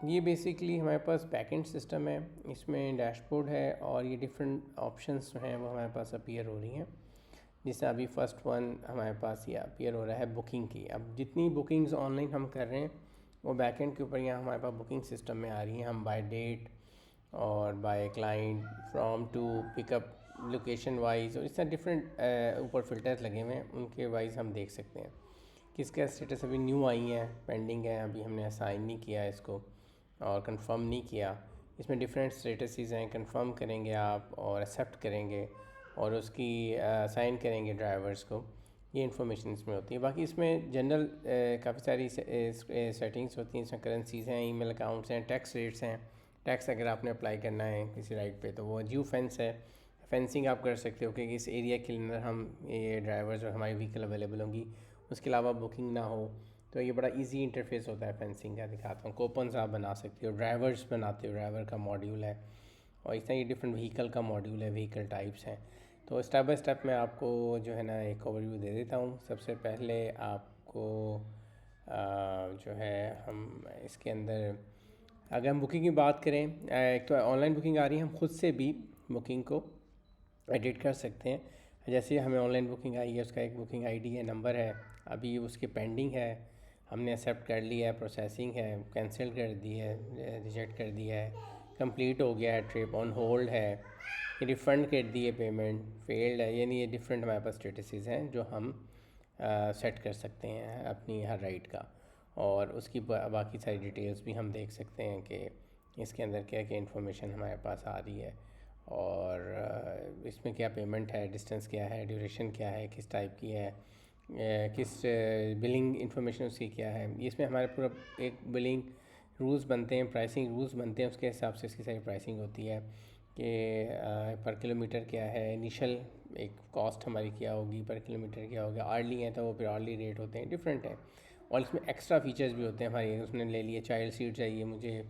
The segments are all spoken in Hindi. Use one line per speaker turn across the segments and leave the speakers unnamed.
ये बेसिकली हमारे पास बैकएंड सिस्टम है, इसमें डैशबोर्ड है और ये डिफरेंट ऑप्शंस जो हैं वो हमारे पास अपीयर हो रही हैं। जैसे अभी फ़र्स्ट वन हमारे पास ये अपीयर हो रहा है बुकिंग की। अब जितनी बुकिंग्स ऑनलाइन हम कर रहे हैं वो बैकएंड के ऊपर यहाँ हमारे पास बुकिंग सिस्टम में आ रही हैं। हम बाय डेट और by client, from to, pickup, location wise, और इस तरह डिफरेंट ऊपर फ़िल्टर्स लगे हुए हैं, उनके वाइज हम देख सकते हैं किसका स्टेटस अभी न्यू आई है, पेंडिंग है, अभी हमने असाइन नहीं किया इसको और कंफर्म नहीं किया। इसमें डिफरेंट स्टेटसेस हैं, कंफर्म करेंगे आप और एक्सेप्ट करेंगे और उसकी असाइन करेंगे ड्राइवर्स को। ये इन्फॉर्मेशन इसमें होती है। बाकी इसमें जनरल काफ़ी सारी सेटिंग्स होती हैं। इसमें करेंसीज़ हैं, ईमेल अकाउंट्स हैं, टैक्स रेट्स हैं। टैक्स अगर आपने अप्लाई करना है किसी राइड पे तो वो जियो फेंस है, फेंसिंग आप कर सकते हो कि इस एरिया के अंदर हम ये ड्राइवर्स और हमारी व्हीकल अवेलेबल होंगी, उसके अलावा बुकिंग ना हो। तो ये बड़ा इजी इंटरफेस होता है फेंसिंग का, दिखाता हूँ। कूपन्स आप बना सकते हो, ड्राइवर्स बनाते हो, ड्राइवर का मॉड्यूल है, और इस तरह ये डिफरेंट व्हीकल का मॉड्यूल है, व्हीकल टाइप्स हैं। तो स्टेप बाय स्टेप मैं आपको जो है ना एक ओवरव्यू दे देता हूँ। सबसे पहले आपको जो है हम इसके अंदर अगर हम बुकिंग की बात करें, एक तो ऑनलाइन बुकिंग आ रही है, हम खुद से भी बुकिंग को एडिट कर सकते हैं। जैसे हमें ऑनलाइन बुकिंग आई है, उसका एक बुकिंग आईडी है, नंबर है, अभी उसकी पेंडिंग है, हमने एक्सेप्ट कर लिया है, प्रोसेसिंग है, कैंसिल कर दी है, रिजेक्ट कर दिया है, कंप्लीट हो गया है, ट्रिप ऑन होल्ड है, रिफ़ंड कर दिए, पेमेंट फेल्ड है। यानी ये डिफरेंट हमारे पास स्टेटसेस हैं जो हम सेट कर सकते हैं अपनी हर राइड का। और उसकी बाकी सारी डिटेल्स भी हम देख सकते हैं कि इसके अंदर क्या क्या इन्फॉर्मेशन हमारे पास आ रही है और इसमें क्या पेमेंट है, डिस्टेंस क्या है, ड्यूरेशन क्या है, किस टाइप की है, किस बिलिंग इन्फॉर्मेशन उसकी क्या है। इसमें हमारे पूरा एक बिलिंग रूल्स बनते हैं, प्राइसिंग रूल्स बनते हैं, उसके हिसाब से इसकी सारी प्राइसिंग होती है कि पर किलोमीटर क्या है, इनिशियल एक कॉस्ट हमारी क्या होगी, पर किलोमीटर क्या होगा। आर्ली है तो वो फिर आर्ली रेट होते हैं, डिफरेंट है। और इसमें एक्स्ट्रा फीचर्स भी होते हैं हमारे, उसने ले लिए चाइल्ड सीट चाहिए मुझे,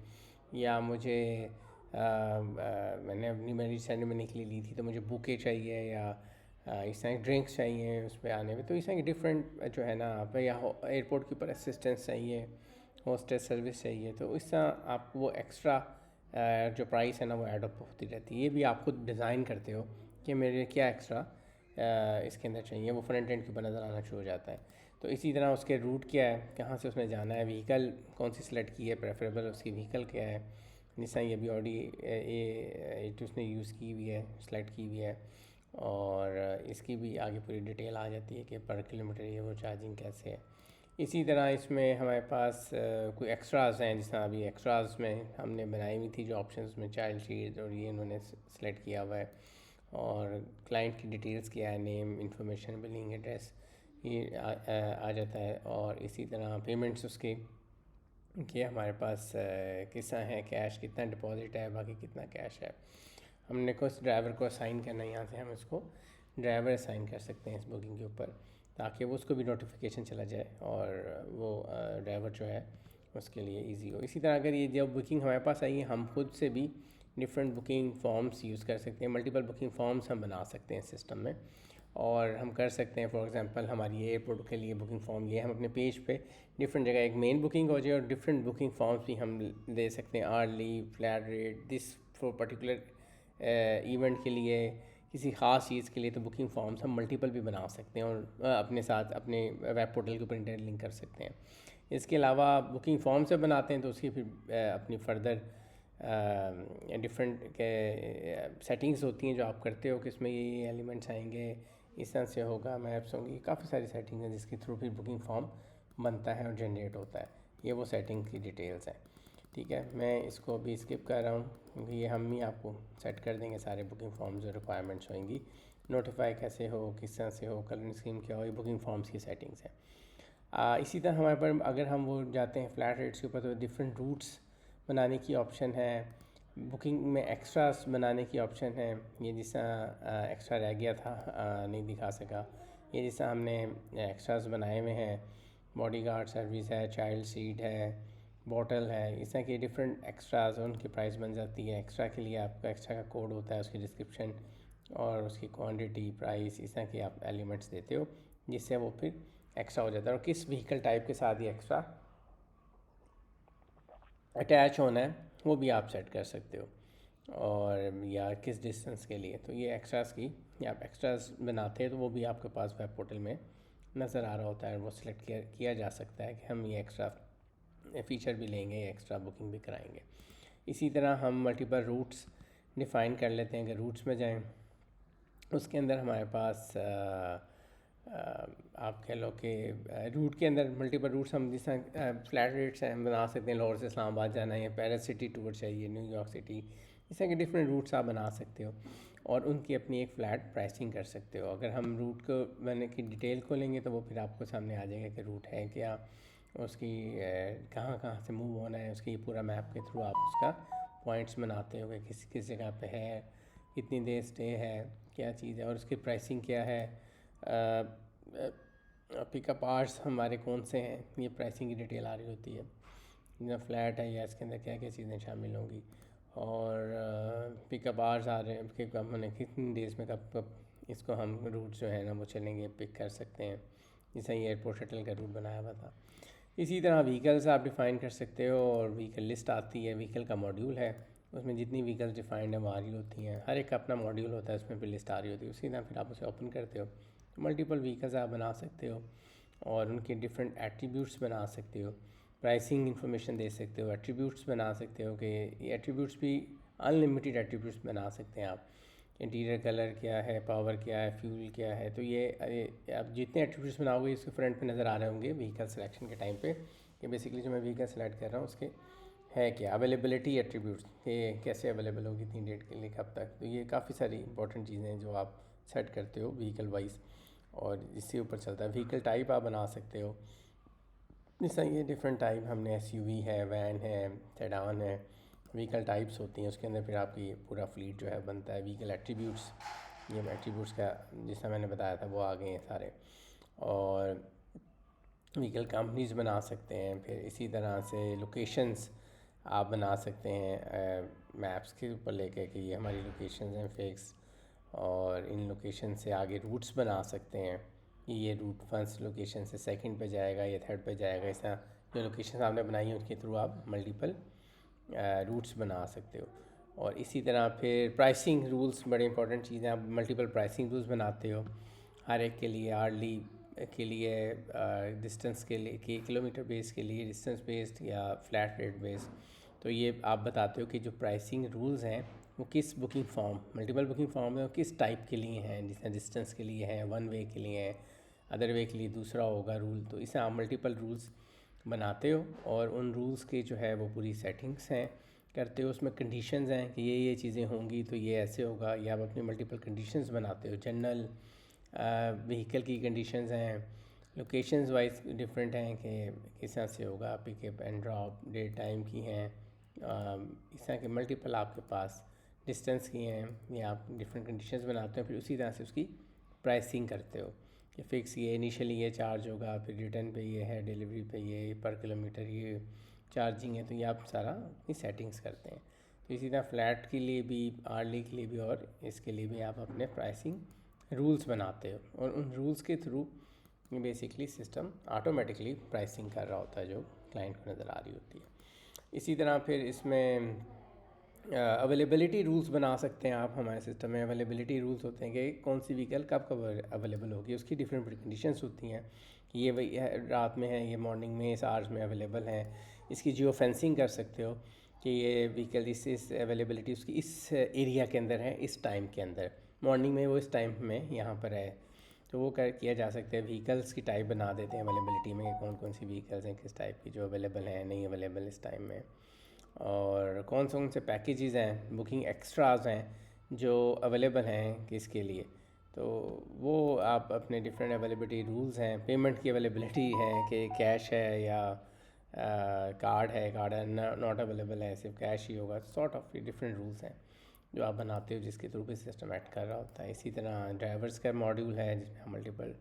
या मुझे मैंने अपनी मैरिज सेरेमनी के लिए ली थी तो मुझे बुके चाहिए, या इस तरह की ड्रिंक्स चाहिए उस पर आने में। तो इस तरह की डिफरेंट जो है ना आप, या एयरपोर्ट के ऊपर असिस्टेंस चाहिए, होस्टेस सर्विस चाहिए, तो इस तरह आप वो एक्स्ट्रा जो प्राइस है ना वो ऐड अप होती रहती है। ये भी आप खुद डिज़ाइन करते हो कि मेरे क्या एक्स्ट्रा इसके अंदर चाहिए, वो फ्रंट एंड के ऊपर नज़र आना शुरू हो जाता है। तो इसी तरह उसके रूट क्या है, कहाँ से उसने जाना है, व्हीकल कौन सी सिलेक्ट की है, प्रेफरेबल उसकी व्हीकल क्या है। जैसा ये भी ऑडी ये उसने यूज़ की हुई है, सेलेक्ट की हुई है, और इसकी भी आगे पूरी डिटेल आ जाती है कि पर किलोमीटर ये वो चार्जिंग कैसे है। इसी तरह इसमें हमारे पास कोई एक्स्ट्रास हैं, जिस तरह अभी एक्स्ट्रास में हमने बनाई हुई थी जो ऑप्शंस में चाइल्ड सीट, और ये इन्होंने सेलेक्ट किया हुआ है, और क्लाइंट की डिटेल्स क्या है, नेम, इंफॉर्मेशन, बिलिंग एड्रेस, ये आ जाता है। और इसी तरह पेमेंट्स उसके कि हमारे पास कितना है, कैश कितना डिपॉजिट है, बाकी कितना कैश है। हमने को इस ड्राइवर को असाइन करना है, यहाँ से हम इसको ड्राइवर असाइन कर सकते हैं इस बुकिंग के ऊपर, ताकि वो उसको भी नोटिफिकेशन चला जाए और वो ड्राइवर जो है उसके लिए इजी हो। इसी तरह अगर ये जब बुकिंग हमारे पास आई है, हम खुद से भी डिफरेंट बुकिंग फॉर्म्स यूज़ कर सकते हैं, मल्टीपल बुकिंग फॉर्म्स हम बना सकते हैं सिस्टम में, और हम कर सकते हैं। फॉर एग्जांपल हमारी एयरपोर्ट के लिए बुकिंग फॉर्म ये हम अपने पेज पे डिफरेंट जगह एक मेन बुकिंग हो जाए और डिफरेंट बुकिंग फॉर्म्स भी हम दे सकते हैं। Early, flat rate, this for particular event के लिए, किसी ख़ास चीज़ के लिए, तो बुकिंग फॉर्म्स हम मल्टीपल भी बना सकते हैं और अपने साथ अपने वेब पोर्टल के ऊपर इंटरलिंक कर सकते हैं। इसके अलावा बुकिंग फॉर्म से बनाते हैं तो उसकी फिर अपनी फ़र्दर डिफरेंट के सेटिंग्स होती हैं जो आप करते हो कि इसमें ये एलिमेंट्स आएंगे, इस तरह से होगा, मैप्स होंगी, काफ़ी सारी सेटिंग हैं जिसके थ्रू फिर बुकिंग फॉर्म बनता है और जनरेट होता है। ये वो सेटिंग की डिटेल्स हैं। ठीक है, मैं इसको अभी स्किप कर रहा हूँ क्योंकि ये हम ही आपको सेट कर देंगे सारे बुकिंग फॉर्म्स जो रिक्वायरमेंट्स होंगी, नोटिफाई कैसे हो, किस तरह से हो, कलर स्कीम क्या हो, ये बुकिंग फॉर्म्स की सेटिंग्स हैं। इसी तरह हमारे पर अगर हम वो जाते हैं फ्लैट रेट्स के ऊपर तो डिफरेंट रूट्स बनाने की ऑप्शन है, बुकिंग में एक्स्ट्रास बनाने की ऑप्शन है। ये जिस एक्स्ट्रा रह गया था, नहीं दिखा सका, ये जिस हमने एक्स्ट्रास बनाए हुए हैं, बॉडीगार्ड सर्विस है, चाइल्ड सीट है, बॉटल है, इस तरह के डिफरेंट एक्स्ट्राज उनकी प्राइस बन जाती है। एक्स्ट्रा के लिए आपका एक्स्ट्रा का कोड होता है, उसकी डिस्क्रिप्शन और उसकी क्वांटिटी, प्राइस, इस तरह के आप एलिमेंट्स देते हो जिससे वो फिर एक्स्ट्रा हो जाता है, और किस व्हीकल टाइप के साथ ये एक्स्ट्रा अटैच होना है वो भी आप सेट कर सकते हो, और या किस डिस्टेंस के लिए। तो ये एक्स्ट्रास की, या आप एक्स्ट्रास बनाते हैं तो वो भी आपके पास वेब पोर्टल में नज़र आ रहा होता है, वो सिलेक्ट किया जा सकता है कि हम ये एक्स्ट्रा फ़ीचर भी लेंगे, एक्स्ट्रा बुकिंग भी कराएंगे। इसी तरह हम मल्टीपल रूट्स डिफ़ाइन कर लेते हैं कि रूट्स में जाएं, उसके अंदर हमारे पास आप कह लो कि रूट के अंदर मल्टीपल रूट्स हम जिस तरह फ्लैट रेट्स हैं हम बना सकते हैं। लाहौर से इस्लामाबाद जाना है या पेरिस सिटी टूर चाहिए, न्यूयॉर्क सिटी, इस तरह के डिफरेंट रूट्स आप बना सकते हो और उनकी अपनी एक फ़्लैट प्राइसिंग कर सकते हो। अगर हम रूट को मैंने की डिटेल खोलेंगे तो वो फिर आपको सामने आ जाएगा कि रूट है क्या, उसकी कहाँ कहाँ से मूव होना है, उसकी पूरा मैप के थ्रू आप उसका पॉइंट्स बनाते हो कि किस किस जगह पे है, कितनी देर स्टे है, क्या चीज़ है और उसकी प्राइसिंग क्या है, पिकअप आवर्स हमारे कौन से हैं, ये प्राइसिंग की डिटेल आ रही होती है। जैसे फ्लैट है या इसके अंदर क्या क्या चीज़ें शामिल होंगी, और पिकअप आवर्स आ रहे हैं कि कब मैंने कितनी डेज़ में कब कब इसको हम रूट जो है ना वो चलेंगे, पिक कर सकते हैं। जैसे ये एयरपोर्ट शटल का रूट बनाया हुआ था। इसी तरह व्हीकल्स आप डिफ़ाइन कर सकते हो, और व्हीकल लिस्ट आती है, व्हीकल का मॉड्यूल है, उसमें जितनी व्हीकल्स डिफाइंड है वो आ रही होती हैं, हर एक का अपना मॉड्यूल होता है, उसमें फिर लिस्ट आ रही होती है। उसी तरह फिर आप उसे ओपन करते हो तो मल्टीपल व्हीकल्स आप बना सकते हो और उनके डिफरेंट एट्रीब्यूट्स बना सकते हो, प्राइसिंग इन्फॉर्मेशन दे सकते हो, एट्रीब्यूट्स बना सकते हो कि ये एट्रीब्यूट्स भी अनलिमिटेड एट्रीब्यूट्स बना सकते हैं आप। इंटीरियर कलर क्या है, पावर क्या है, फ्यूल क्या है, तो ये आप जितने एट्रीब्यूट्स बनाओगे इसके फ्रंट पे नज़र आ रहे होंगे व्हीकल सिलेक्शन के टाइम पे कि बेसिकली जो मैं व्हीकल सेलेक्ट कर रहा हूँ उसके है क्या, अवेलेबिलिटी एट्रीब्यूट्स कि कैसे अवेलेबल होगी, इतनी डेट के लिए, कब तक। तो ये काफ़ी सारी इंपॉर्टेंट चीज़ें हैं जो आप सेट करते हो व्हीकल वाइज, और इससे ऊपर चलता है। व्हीकल टाइप आप बना सकते हो, जैसा ये डिफरेंट टाइप हमने एसयूवी है, वैन है, सेडान है, व्हीकल टाइप्स होती हैं। उसके अंदर फिर आपकी पूरा फ्लीट जो है बनता है। व्हीकल एट्रीब्यूट्स, ये एट्रीब्यूट्स का जैसा मैंने बताया था वो आ गए हैं सारे। और व्हीकल कंपनीज़ बना सकते हैं। फिर इसी तरह से लोकेशंस आप बना सकते हैं मैप्स के ऊपर लेके कि ये हमारी लोकेशंस हैं फिक्स, और इन लोकेशन से आगे रूट्स बना सकते हैं कि ये रूट फर्स्ट लोकेशन से सेकंड पे जाएगा या थर्ड पे जाएगा। इस तरह जो लोकेशन आपने बनाई है उसके थ्रू आप मल्टीपल रूट्स बना सकते हो। और इसी तरह फिर प्राइसिंग रूल्स बड़े इंपॉर्टेंट चीज़ें, आप मल्टीपल प्राइसिंग रूल्स बनाते हो हर एक के लिए, आर्ली के लिए, डिस्टेंस के लिए, कि किलोमीटर बेस के लिए डिस्टेंस बेस्ड या फ्लैट रेट बेस्ड। तो ये आप बताते हो कि जो प्राइसिंग रूल्स हैं वो किस booking form, multiple booking form है, वो किस टाइप के लिए हैं। जैसे डिस्टेंस के लिए हैं, वन वे के लिए हैं, अदर वे के लिए दूसरा होगा रूल। तो इसे आप मल्टीपल रूल्स बनाते हो और उन रूल्स के जो है वो पूरी सेटिंग्स हैं करते हो। उसमें कंडीशंस हैं कि ये चीज़ें होंगी तो ये ऐसे होगा, या आप अपनी मल्टीपल कंडीशंस बनाते हो। जनरल व्हीकल की कंडीशंस हैं, लोकेशंस वाइज डिफरेंट हैं कि किस तरह से होगा, pickup and drop, day time की हैं, इस तरह के मल्टीपल आपके पास डिस्टेंस की हैं। ये आप डिफरेंट कंडीशंस बनाते हो, फिर उसी तरह से उसकी प्राइसिंग करते हो कि फ़िक्स ये इनिशियली ये चार्ज होगा, फिर रिटर्न पे ये है, डिलीवरी पे ये, पर किलोमीटर ये चार्जिंग है। तो ये आप सारा अपनी सेटिंग्स करते हैं। तो इसी तरह फ्लैट के लिए भी, आर्ली के लिए भी और इसके लिए भी आप अपने प्राइसिंग रूल्स बनाते हो, और उन रूल्स के through basically system automatically pricing कर रहा होता है जो क्लाइंट को नज़र आ रही होती है। इसी तरह फिर इसमें अवेलेबिलिटी रूल्स बना सकते हैं आप। हमारे सिस्टम में अवेलेबिलिटी रूल्स होते हैं कि कौन सी व्हीकल कब कब अवेलेबल होगी, उसकी डिफरेंट कंडीशंस होती हैं कि ये वही रात में है, ये मॉर्निंग में इस आवर्स में अवेलेबल है। इसकी जियो फेंसिंग कर सकते हो कि ये व्हीकल इस अवेलेबिलिटी उसकी इस एरिया के अंदर है, इस टाइम के अंदर, मॉर्निंग में वो इस टाइम में यहाँ पर है। तो वो कर किया जा सकता है। व्हीकल्स की टाइप बना देते हैं अवेलेबिलिटी में कि कौन कौन सी व्हीकल्स हैं किस टाइप की जो अवेलेबल हैं, नहीं अवेलेबल इस टाइम में, और कौन से पैकेजेस हैं, बुकिंग एक्स्ट्राज हैं जो अवेलेबल हैं किसके लिए। तो वो आप अपने डिफरेंट अवेलेबिलिटी रूल्स हैं। पेमेंट की अवेलेबिलिटी है कि कैश है या कार्ड है, कार्ड है नॉट अवेलेबल है, सिर्फ कैश ही होगा। सॉर्ट ऑफ डिफरेंट रूल्स हैं जो आप बनाते हो जिसके थ्रू भी सिस्टम ऐड कर रहा होता है। इसी तरह ड्राइवर्स का मॉड्यूल है जिसमें मल्टीपल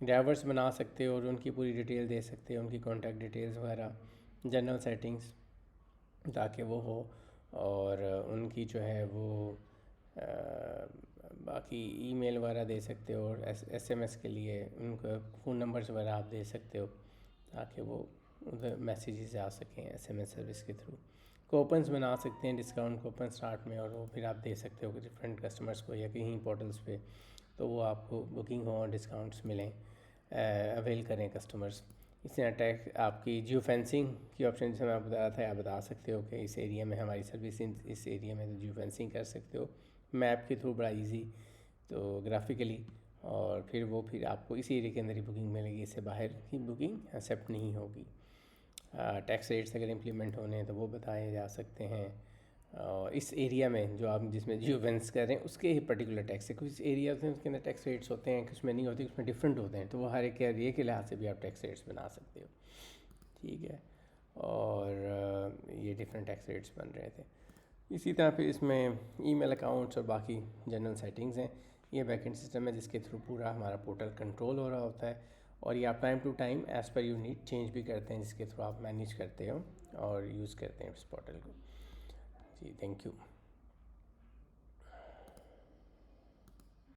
ड्राइवर्स बना सकते हो और उनकी पूरी डिटेल दे सकते हो, उनकी कॉन्टैक्ट डिटेल्स वगैरह, जनरल सेटिंग्स ताकि वो हो, और उनकी जो है वो बाकी ईमेल वगैरह दे सकते हो, और एसएमएस के लिए उनका फ़ोन नंबर्स वगैरह आप दे सकते हो ताकि वो उधर मैसेजेस आ सकें SMS सर्विस के थ्रू। कूपन्स बना सकते हैं, डिस्काउंट कूपन स्टार्ट में, और वो फिर आप दे सकते हो डिफरेंट कस्टमर्स को या कहीं पोर्टल्स पे, तो वो आपको बुकिंग हो और डिस्काउंट्स मिलें, अवेल करें कस्टमर्स। इसी तरह टैग आपकी जियो फेंसिंग की ऑप्शन जैसे मैं आपको बता रहा था, आप बता सकते हो कि इस एरिया में हमारी सर्विस इस एरिया में, तो जियो फेंसिंग कर सकते हो मैप के थ्रू, बड़ा इजी, तो ग्राफिकली, और फिर आपको इसी एरिया के अंदर ही बुकिंग मिलेगी, इससे बाहर की बुकिंग एक्सेप्ट नहीं होगी। टैक्स रेट्स अगर इम्प्लीमेंट होने हैं तो वो बताए जा सकते हैं, और इस एरिया में जो आप जिसमें जियो फेंस कर रहे हैं उसके ही पर्टिकुलर टैक्स है, कुछ एरिया होते हैं उसके अंदर टैक्स रेट्स होते हैं, कुछ में नहीं होते, उसमें डिफरेंट होते हैं, तो वो हर एक एरिया के लिहाज से भी आप टैक्स रेट्स बना सकते हो। ठीक है, और ये डिफरेंट टैक्स रेट्स बन रहे थे। इसी तरह फिर इसमें ईमेल अकाउंट्स और बाकी जनरल सेटिंग्स हैं। ये बैकएंड सिस्टम है जिसके थ्रू पूरा हमारा पोर्टल कंट्रोल हो रहा होता है, और ये आप time to time as per you need change भी करते हैं, जिसके थ्रू आप मैनेज करते हो और यूज़ करते हैं इस पोर्टल को। जी, थैंक यू।